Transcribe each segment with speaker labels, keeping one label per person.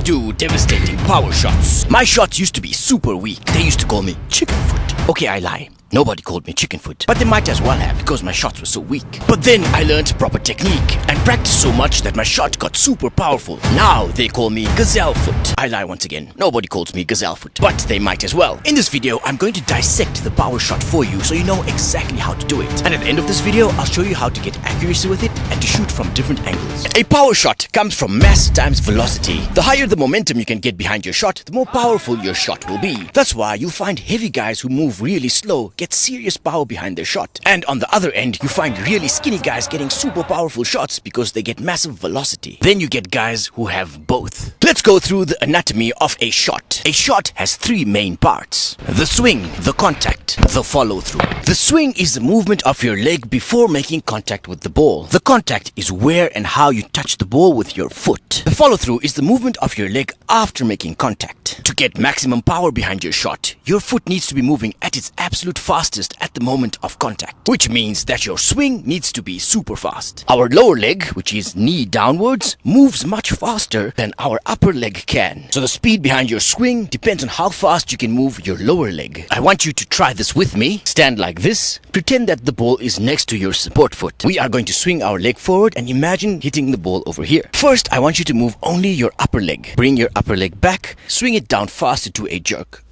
Speaker 1: to do devastating power shots. My shots used to be super weak. They used to call me chicken foot. Okay, I lie. Nobody called me chicken foot, but they might as well have because my shots were so weak. But then I learned proper technique and practiced so much that my shot got super powerful. Now they call me gazelle foot. I lie once again. Nobody calls me gazelle foot, but they might as well. In this video, I'm going to dissect the power shot for you so you know exactly how to do it. And at the end of this video, I'll show you how to get accuracy with it and to shoot from different angles. A power shot comes from mass times velocity. The higher the momentum you can get behind your shot, the more powerful your shot will be. That's why you'll find heavy guys who move really slow get serious power behind their shot. And on the other end, you find really skinny guys getting super powerful shots because they get massive velocity. Then you get guys who have both. Let's go through the anatomy of a shot. A shot has three main parts: the swing, the contact, the follow-through. The swing is the movement of your leg before making contact with the ball. The contact is where and how you touch the ball with your foot. The follow-through is the movement of your leg after making contact. To get maximum power behind your shot, your foot needs to be moving at its absolute fastest at the moment of contact, which means that your swing needs to be super fast. Our lower leg, which is knee downwards, moves much faster than our upper leg can. So the speed behind your swing depends on how fast you can move your lower leg. I want you to try this with me. Stand like this. Pretend that the ball is next to your support foot. We are going to swing our leg forward and imagine hitting the ball over here. First, I want you to move only your upper leg. Bring your upper leg back. Swing it down faster to a jerk.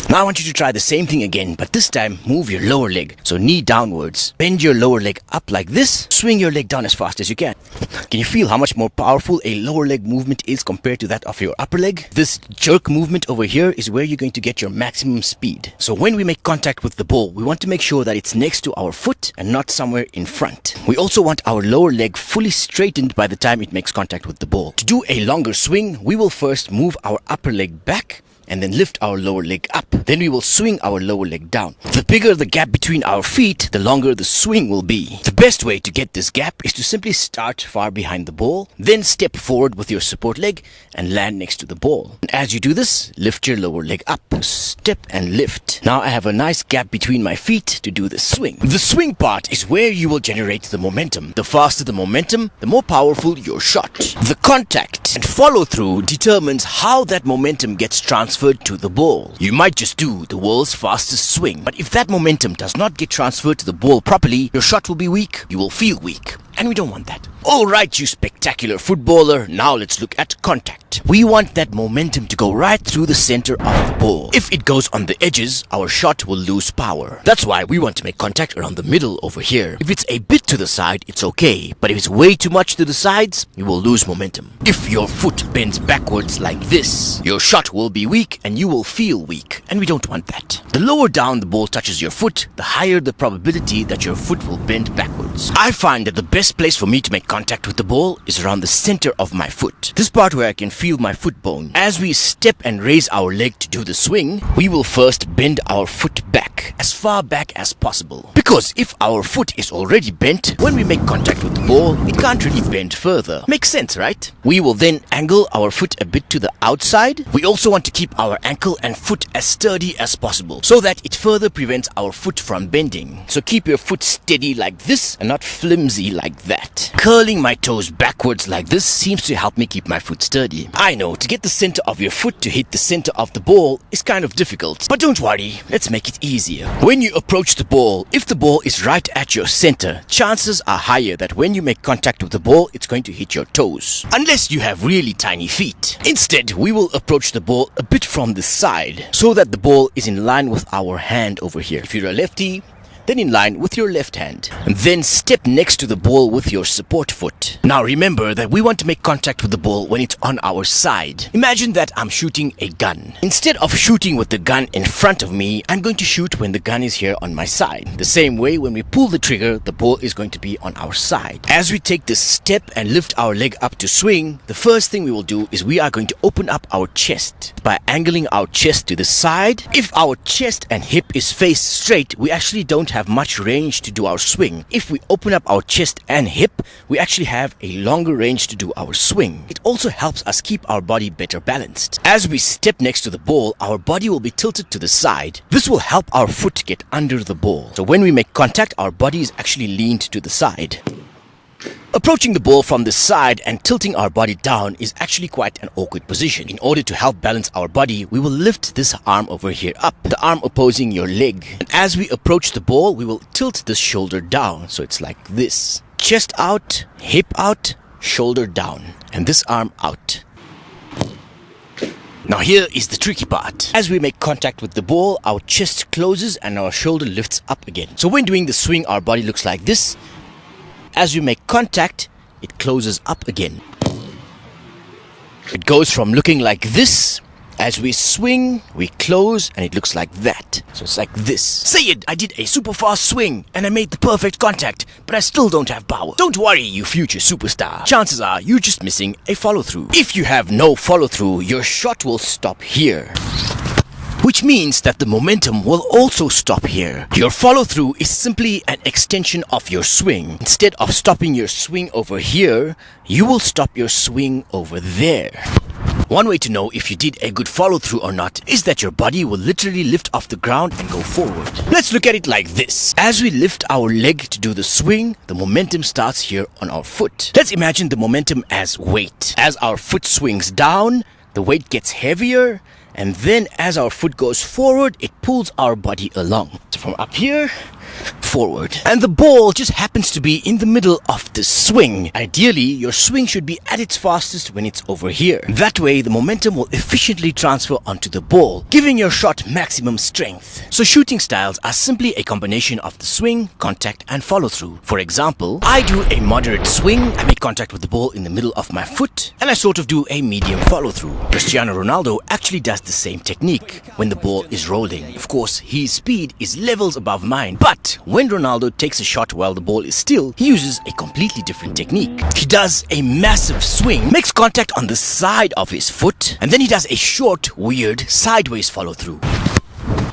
Speaker 1: Now I want you to try the same thing again, but this time move your lower leg. So knee downwards. Bend your lower leg up like this. Swing your leg down as fast as you can. Can you feel how much more powerful a lower leg movement is compared to that of your upper leg? This jerk movement over here is where you're going to get your maximum speed. So when we make contact with the ball, we want to make sure that it's next to our foot and not somewhere in front. We also want our lower leg fully straightened by the time it makes contact with the ball. To do a longer swing, we will first move our upper leg back and then lift our lower leg up. Then we will swing our lower leg down. The bigger the gap between our feet, the longer the swing will be. The best way to get this gap is to simply start far behind the ball, then step forward with your support leg and land next to the ball. And as you do this, lift your lower leg up. Step and lift. Now I have a nice gap between my feet to do the swing. The swing part is where you will generate the momentum. The faster the momentum, the more powerful your shot. The contact and follow through determines how that momentum gets transferred to the ball. You might just do the world's fastest swing, but if that momentum does not get transferred to the ball properly, your shot will be weak, you will feel weak. And we don't want that. Alright, you spectacular footballer, now let's look at contact. We want that momentum to go right through the center of the ball. If it goes on the edges, our shot will lose power. That's why we want to make contact around the middle over here. If it's a bit to the side, it's okay. But if it's way too much to the sides, you will lose momentum. If your foot bends backwards like this, your shot will be weak and you will feel weak. And we don't want that. The lower down the ball touches your foot, the higher the probability that your foot will bend backwards. I find that the best place for me to make contact with the ball is around the center of my foot. This part where I can feel my foot bone. As we step and raise our leg to do the swing, we will first bend our foot back, as far back as possible. Because if our foot is already bent, when we make contact with the ball, it can't really bend further. Makes sense, right? We will then angle our foot a bit to the outside. We also want to keep our ankle and foot as sturdy as possible, so that it further prevents our foot from bending. So keep your foot steady like this and not flimsy like that. Curling my toes backwards like this seems to help me keep my foot sturdy. I know, to get the center of your foot to hit the center of the ball is kind of difficult, but don't worry, let's make it easier. When you approach the ball, if the ball is right at your center, chances are higher that when you make contact with the ball, it's going to hit your toes. Unless you have really tiny feet. Instead, we will approach the ball a bit from the side, so that the ball is in line with our hand over here. If you're a lefty, then in line with your left hand. And then step next to the ball with your support foot. Now remember that we want to make contact with the ball when it's on our side. Imagine that I'm shooting a gun. Instead of shooting with the gun in front of me, I'm going to shoot when the gun is here on my side. The same way, when we pull the trigger, the ball is going to be on our side. As we take this step and lift our leg up to swing, the first thing we will do is we are going to open up our chest. By angling our chest to the side, if our chest and hip is faced straight, we actually don't have much range to do our swing. If we open up our chest and hip, we actually have a longer range to do our swing. It also helps us keep our body better balanced. As we step next to the ball, our body will be tilted to the side. This will help our foot get under the ball. So when we make contact, our body is actually leaned to the side. Approaching the ball from the side and tilting our body down is actually quite an awkward position. In order to help balance our body, we will lift this arm over here up, the arm opposing your leg. And as we approach the ball, we will tilt this shoulder down, so it's like this. Chest out, hip out, shoulder down, and this arm out. Now here is the tricky part. As we make contact with the ball, our chest closes and our shoulder lifts up again. So when doing the swing, our body looks like this. As we make contact, it closes up again. It goes from looking like this. As we swing, we close, and it looks like that. So it's like this. Say it! I did a super fast swing, and I made the perfect contact, but I still don't have power. Don't worry, you future superstar. Chances are you're just missing a follow-through. If you have no follow-through, your shot will stop here, which means that the momentum will also stop here. Your follow-through is simply an extension of your swing. Instead of stopping your swing over here, you will stop your swing over there. One way to know if you did a good follow-through or not is that your body will literally lift off the ground and go forward. Let's look at it like this. As we lift our leg to do the swing, the momentum starts here on our foot. Let's imagine the momentum as weight. As our foot swings down, the weight gets heavier, and then as our foot goes forward, it pulls our body along. So from up here, forward. And the ball just happens to be in the middle of the swing. Ideally, your swing should be at its fastest when it's over here. That way, the momentum will efficiently transfer onto the ball, giving your shot maximum strength. So shooting styles are simply a combination of the swing, contact, and follow-through. For example, I do a moderate swing, I make contact with the ball in the middle of my foot, and I sort of do a medium follow-through. Cristiano Ronaldo actually does the same technique when the ball is rolling. Of course, his speed is levels above mine, but when Ronaldo takes a shot while the ball is still, he uses a completely different technique. He does a massive swing, makes contact on the side of his foot, and then he does a short, weird, sideways follow-through.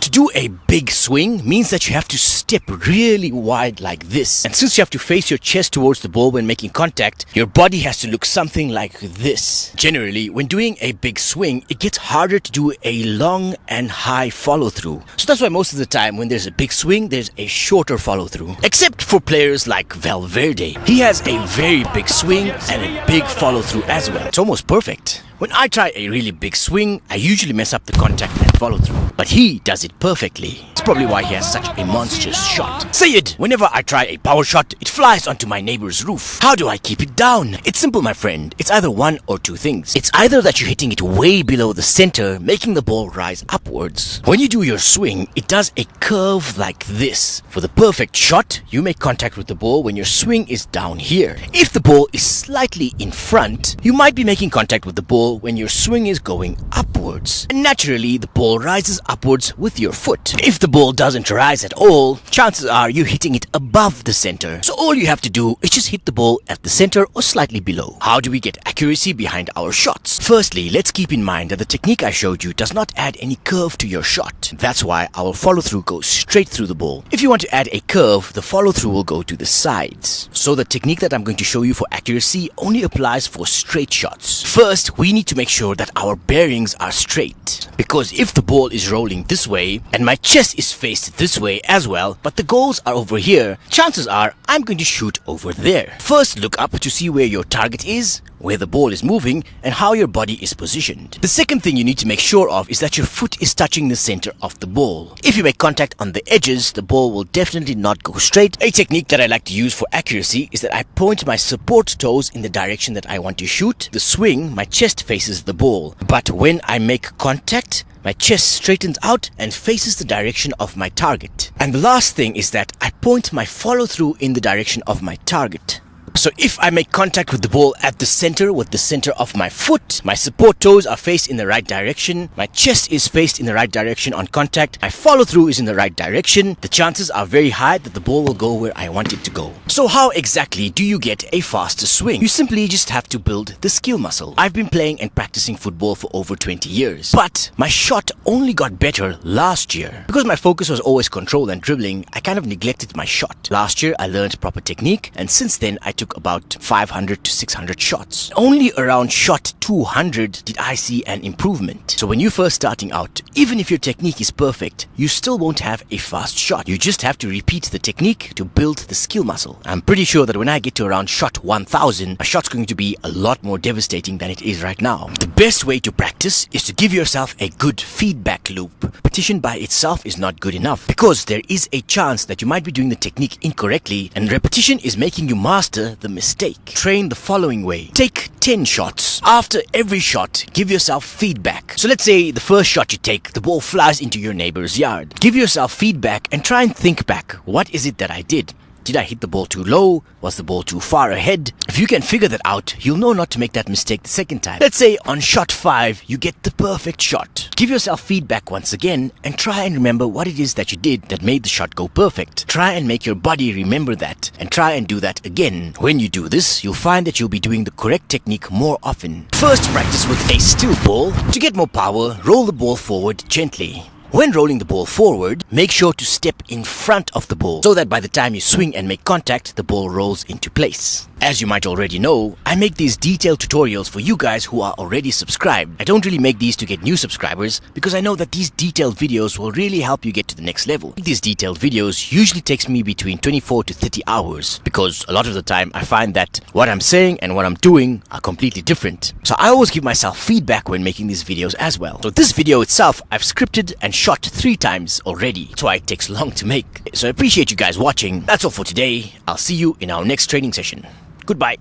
Speaker 1: To do a big swing means that you have to step really wide like this. And since you have to face your chest towards the ball when making contact, your body has to look something like this. Generally, when doing a big swing, it gets harder to do a long and high follow-through. So that's why most of the time when there's a big swing, there's a shorter follow-through. Except for players like Valverde. He has a very big swing and a big follow-through as well. It's almost perfect. When I try a really big swing, I usually mess up the contact and follow-through. But he does it perfectly. It's probably why he has such a monstrous shot. Say it! Whenever I try a power shot, it flies onto my neighbor's roof. How do I keep it down? It's simple, my friend. It's either one or two things. It's either that you're hitting it way below the center, making the ball rise upwards. When you do your swing, it does a curve like this. For the perfect shot, you make contact with the ball when your swing is down here. If the ball is slightly in front, you might be making contact with the ball when your swing is going upwards. And naturally, the ball rises upwards with your foot. If the ball doesn't rise at all, chances are you're hitting it above the center. So all you have to do is just hit the ball at the center or slightly below. How do we get accuracy behind our shots? Firstly, let's keep in mind that the technique I showed you does not add any curve to your shot. That's why our follow-through goes straight through the ball. If you want to add a curve, the follow-through will go to the sides. So the technique that I'm going to show you for accuracy only applies for straight shots. First, we need to make sure that our bearings are straight. Because if the ball is rolling this way, and my chest is faced this way as well, but the goals are over here, chances are I'm going to shoot over there. First, look up to see where your target is, where the ball is moving, and how your body is positioned. The second thing you need to make sure of is that your foot is touching the center of the ball. If you make contact on the edges, the ball will definitely not go straight. A technique that I like to use for accuracy is that I point my support toes in the direction that I want to shoot. The swing, my chest faces the ball. But when I make contact, my chest straightens out and faces the direction of my target. And the last thing is that I point my follow-through in the direction of my target. So if I make contact with the ball at the center with the center of my foot, my support toes are faced in the right direction, my chest is faced in the right direction on contact, my follow through is in the right direction, the chances are very high that the ball will go where I want it to go. So how exactly do you get a faster swing? You simply just have to build the skill muscle. I've been playing and practicing football for over 20 years, but my shot only got better last year. Because my focus was always control and dribbling, I kind of neglected my shot. Last year I learned proper technique, and since then I took took about 500 to 600 shots. Only around shot 200 did I see an improvement. So when you're first starting out, even if your technique is perfect, you still won't have a fast shot. You just have to repeat the technique to build the skill muscle. I'm pretty sure that when I get to around shot 1000, my shot's going to be a lot more devastating than it is right now. The best way to practice is to give yourself a good feedback loop. Repetition by itself is not good enough because there is a chance that you might be doing the technique incorrectly, and repetition is making you master the mistake. Train the following way. Take 10 shots. After every shot, give yourself feedback. So let's say the first shot you take, the ball flies into your neighbor's yard. Give yourself feedback and try and think back. What is it that I did? Did I hit the ball too low? Was the ball too far ahead? If you can figure that out, you'll know not to make that mistake the second time. Let's say on shot 5, you get the perfect shot. Give yourself feedback once again and try and remember what it is that you did that made the shot go perfect. Try and make your body remember that and try and do that again. When you do this, you'll find that you'll be doing the correct technique more often. First, practice with a still ball. To get more power, roll the ball forward gently. When rolling the ball forward, make sure to step in front of the ball so that by the time you swing and make contact, the ball rolls into place. As you might already know, I make these detailed tutorials for you guys who are already subscribed. I don't really make these to get new subscribers because I know that these detailed videos will really help you get to the next level. These detailed videos usually takes me between 24 to 30 hours because a lot of the time I find that what I'm saying and what I'm doing are completely different. So I always give myself feedback when making these videos as well. So this video itself, I've scripted and shot 3 times already. That's why it takes long to make. So I appreciate you guys watching. That's all for today. I'll see you in our next training session. Goodbye.